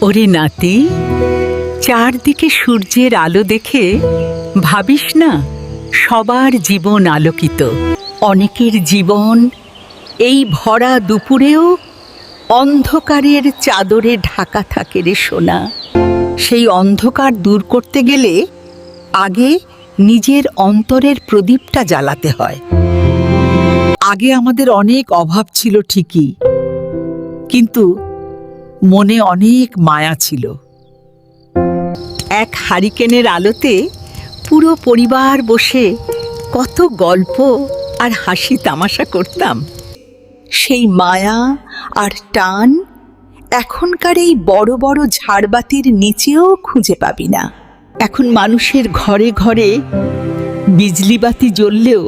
ওরে নাতি, চারদিকে সূর্যের আলো দেখে ভাবিস না সবার জীবন আলোকিত। অনেকের জীবন এই ভরা দুপুরেও অন্ধকারের চাদরে ঢাকা থাকে রে সোনা। সেই অন্ধকার দূর করতে গেলে আগে নিজের অন্তরের প্রদীপটা জ্বালাতে হয়। আগে আমাদের অনেক অভাব ছিল ঠিকই, কিন্তু মনে অনেক মায়া ছিল। এক হারিকেনের আলোতে পুরো পরিবার বসে কত গল্প আর হাসি তামাশা করতাম। সেই মায়া আর টান এখনকার এই বড় বড় ঝাড়বাতির নিচেও খুঁজে পাবি না। এখন মানুষের ঘরে ঘরে বিজলিবাতি জ্বললেও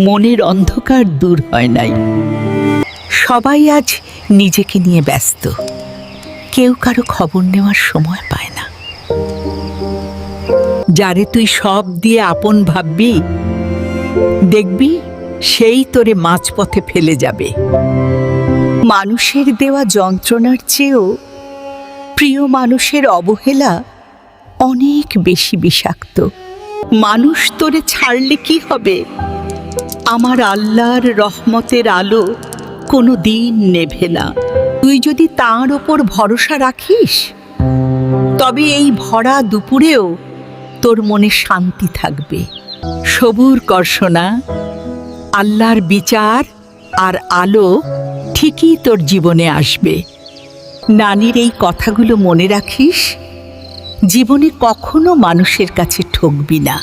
মনের অন্ধকার দূর হয় নাই। সবাই আজ নিজেকে নিয়ে ব্যস্ত, কেউ কারো খবর নেওয়ার সময় পায় না। যারে তুই সব দিয়ে আপন ভাববি, দেখবি সেই তোরে মাঝপথে ফেলে যাবে। মানুষের দেওয়া যন্ত্রণার চেয়েও প্রিয় মানুষের অবহেলা অনেক বেশি বিষাক্ত। মানুষ তোরে ছাড়লে কি হবে? আমার আল্লাহর রহমতের আলো কোনো দিন নেভে না। তুই যদি তাঁর ওপর ভরসা রাখিস, তবে এই ভরা দুপুরেও তোর মনে শান্তি থাকবে। সবুর কর সোনা, আল্লাহর বিচার আর আলো ঠিকই তোর জীবনে আসবে। নানির এই কথাগুলো মনে রাখিস, জীবনে কখনো মানুষের কাছে ঠকবি না।